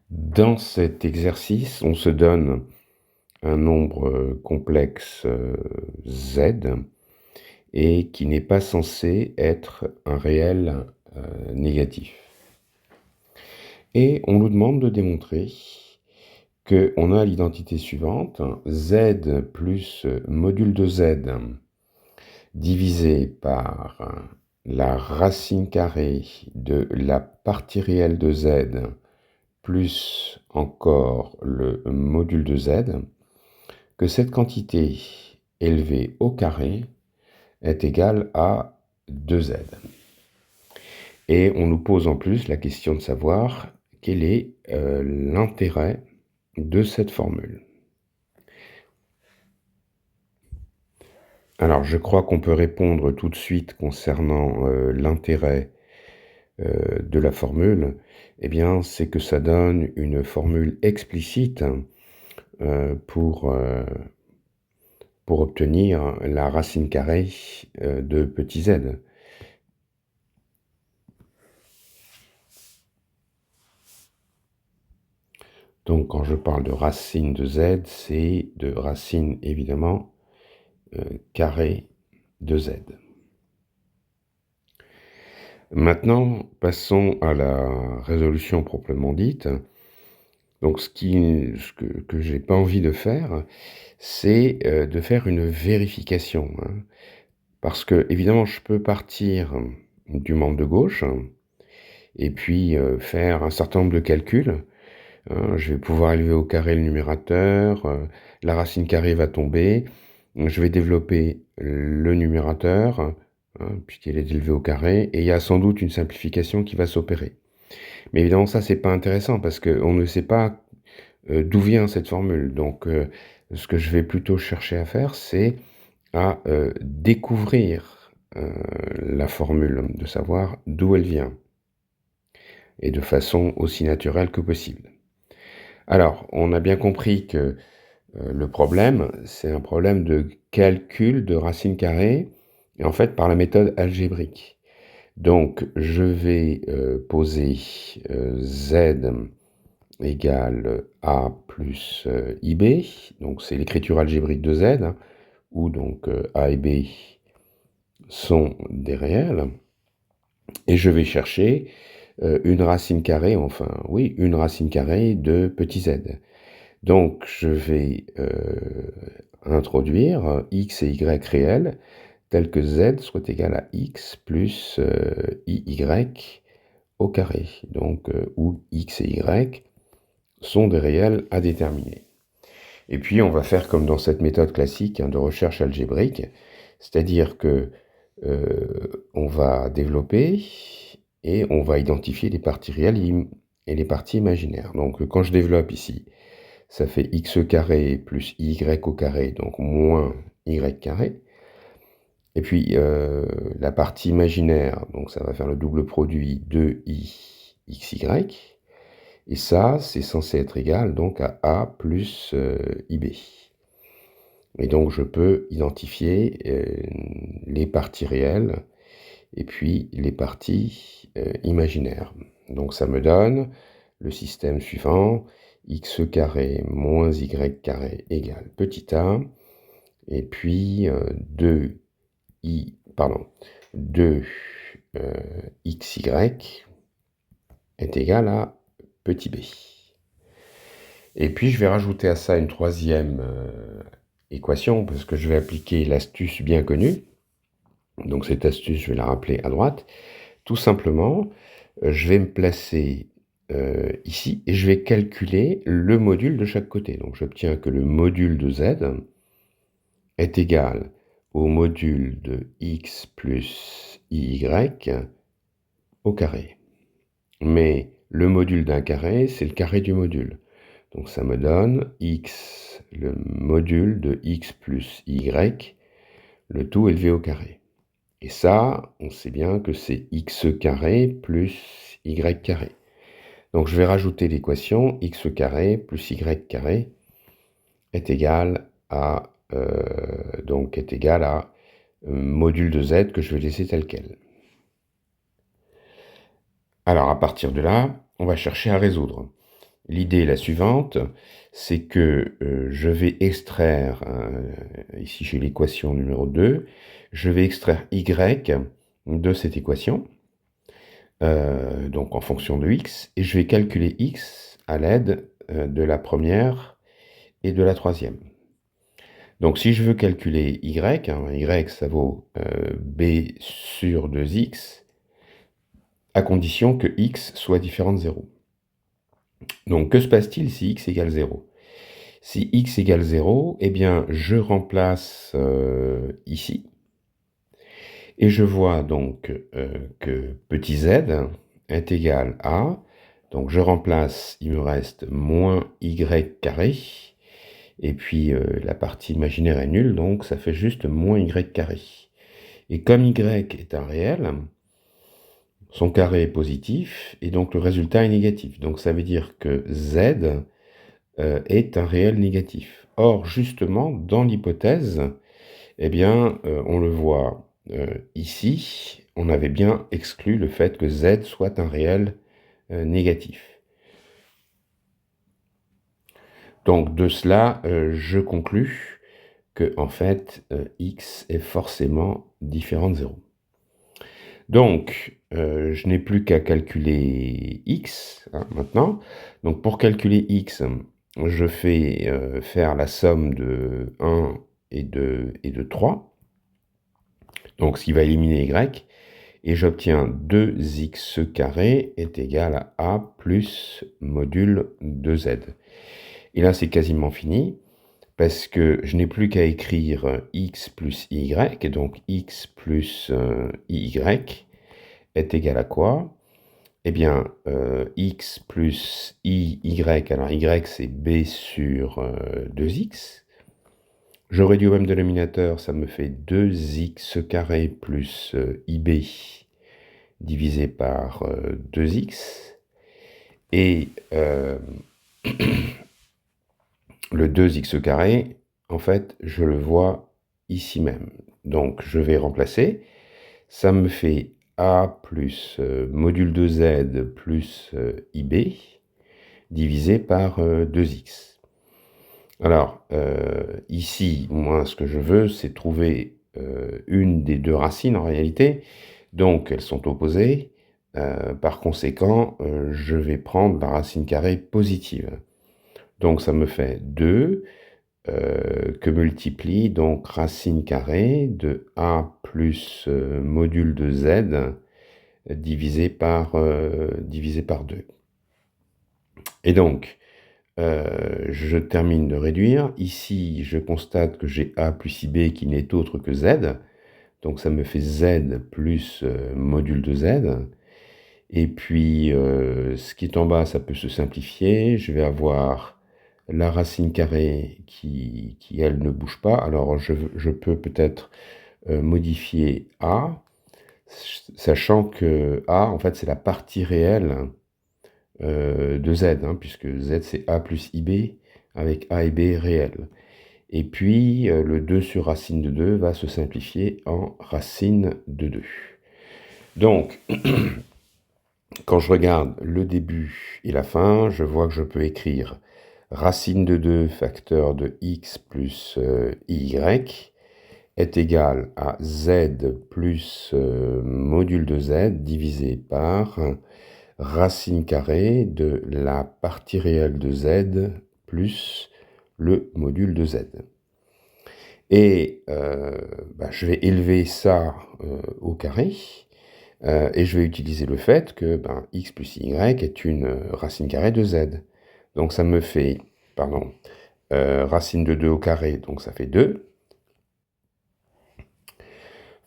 Dans cet exercice, on se donne un nombre complexe z et qui n'est pas censé être un réel négatif. Et on nous demande de démontrer qu'on a l'identité suivante, z plus module de z divisé par la racine carrée de la partie réelle de z plus encore le module de z, que cette quantité élevée au carré est égale à 2z. Et on nous pose en plus la question de savoir quel est l'intérêt de cette formule. Alors, je crois qu'on peut répondre tout de suite concernant l'intérêt de la formule. Eh bien, c'est que ça donne une formule explicite pour obtenir la racine carrée de petit z. Donc quand je parle de racine de z, c'est de racine évidemment carrée de z. Maintenant, passons à la résolution proprement dite. Donc ce que j'ai pas envie de faire, c'est de faire une vérification. Parce que, évidemment, je peux partir du membre de gauche et puis faire un certain nombre de calculs. Je vais pouvoir élever au carré le numérateur, la racine carrée va tomber, je vais développer le numérateur, puisqu'il est élevé au carré, et il y a sans doute une simplification qui va s'opérer. Mais évidemment, ça, c'est pas intéressant, parce qu'on ne sait pas d'où vient cette formule. Donc, ce que je vais plutôt chercher à faire, c'est à découvrir la formule, de savoir d'où elle vient, et de façon aussi naturelle que possible. Alors, on a bien compris que le problème, c'est un problème de calcul de racine carrée, et en fait par la méthode algébrique. Donc, je vais poser z égale a plus ib, donc c'est l'écriture algébrique de z, où donc a et b sont des réels, et je vais chercher une racine carrée, une racine carrée de petit z. Donc, je vais introduire x et y réels tel que z soit égal à x plus iy au carré. Donc, où x et y sont des réels à déterminer. Et puis, on va faire comme dans cette méthode classique de recherche algébrique, c'est-à-dire que on va développer et on va identifier les parties réelles et les parties imaginaires. Donc, quand je développe ici, ça fait x carré plus y au carré, donc moins y carré. Et puis, la partie imaginaire, donc ça va faire le double produit de i xy. Et ça, c'est censé être égal donc à a plus ib. Et donc, je peux identifier les parties réelles et puis les parties imaginaires. Donc, ça me donne le système suivant, x carré moins y carré égale petit a, et puis 2xy est égal à petit b. Et puis je vais rajouter à ça une troisième équation, parce que je vais appliquer l'astuce bien connue. Donc cette astuce, je vais la rappeler à droite. Tout simplement, je vais me placer ici, et je vais calculer le module de chaque côté. Donc j'obtiens que le module de z est égal au module de x plus iy au carré. Mais le module d'un carré, c'est le carré du module. Donc ça me donne x, le module de x plus y, le tout élevé au carré. Et ça, on sait bien que c'est x carré plus y carré. Donc je vais rajouter l'équation x carré plus y carré est égal à module de z que je vais laisser tel quel. Alors à partir de là, on va chercher à résoudre. L'idée est la suivante, c'est que je vais extraire, ici j'ai l'équation numéro 2, je vais extraire y de cette équation, donc en fonction de x, et je vais calculer x à l'aide de la première et de la troisième. Donc si je veux calculer y, y ça vaut b sur 2x, à condition que x soit différent de 0. Donc que se passe-t-il si x égale 0? Si x égale 0, eh bien je remplace ici, et je vois donc que petit z est égal à, donc je remplace, il me reste moins y carré, et puis la partie imaginaire est nulle, donc ça fait juste moins y carré. Et comme y est un réel, son carré est positif, et donc le résultat est négatif. Donc ça veut dire que z est un réel négatif. Or, justement, dans l'hypothèse, eh bien, on le voit ici, on avait bien exclu le fait que z soit un réel négatif. Donc, de cela, je conclus que, en fait, x est forcément différent de 0. Donc, je n'ai plus qu'à calculer x maintenant. Donc, pour calculer x, je fais faire la somme de 1 et de 3, donc ce qui va éliminer y, et j'obtiens 2x carré est égal à a plus module de z. Et là, c'est quasiment fini, parce que je n'ai plus qu'à écrire x plus y, et donc x plus y est égal à quoi? Eh bien, x plus y, alors y c'est b sur 2x. Je réduis au même dénominateur, ça me fait 2x carré plus ib divisé par 2x. Et le 2x carré, en fait, je le vois ici même. Donc, je vais remplacer. Ça me fait a plus module de z plus ib divisé par 2x. Alors, ici, moi, ce que je veux, c'est trouver une des deux racines en réalité. Donc, elles sont opposées. Par conséquent, je vais prendre la racine carrée positive. Donc, ça me fait 2 que multiplie donc racine carrée de a plus module de z divisé par 2. Et donc, je termine de réduire. Ici, je constate que j'ai a plus ib qui n'est autre que z. Donc, ça me fait z plus module de z. Et puis, ce qui est en bas, ça peut se simplifier. Je vais avoir la racine carrée qui elle, ne bouge pas. Alors, je peux peut-être modifier a, sachant que a, en fait, c'est la partie réelle de z, puisque z, c'est a plus ib, avec a et b réels. Et puis, le 2 sur racine de 2 va se simplifier en racine de 2. Donc, quand je regarde le début et la fin, je vois que je peux écrire racine de 2 facteur de x plus y est égal à z plus module de z divisé par racine carrée de la partie réelle de z plus le module de z. Et je vais élever ça au carré. Et je vais utiliser le fait que x plus y est une racine carrée de z. Donc ça me fait, racine de 2 au carré, donc ça fait 2.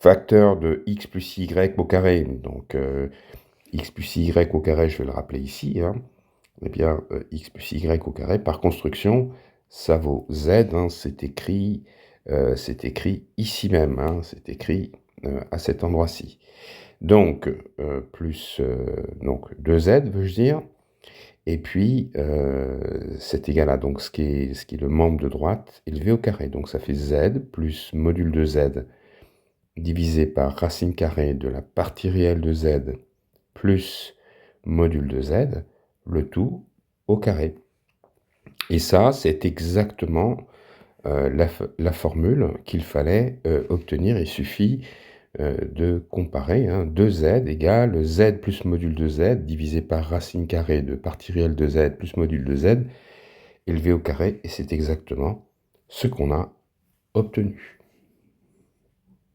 Facteur de x plus y au carré, donc x plus y au carré, je vais le rappeler ici, eh bien x plus y au carré, par construction, ça vaut z, c'est écrit ici même, c'est écrit à cet endroit-ci. Donc, plus donc 2z, veux-je dire, et puis c'est égal à donc, ce qui est le membre de droite élevé au carré. Donc ça fait z plus module de z divisé par racine carrée de la partie réelle de z plus module de z, le tout au carré. Et ça, c'est exactement, la formule qu'il fallait, obtenir. Il suffit, de comparer, hein, 2z égale z plus module de z divisé par racine carrée de partie réelle de z plus module de z élevé au carré, et c'est exactement ce qu'on a obtenu.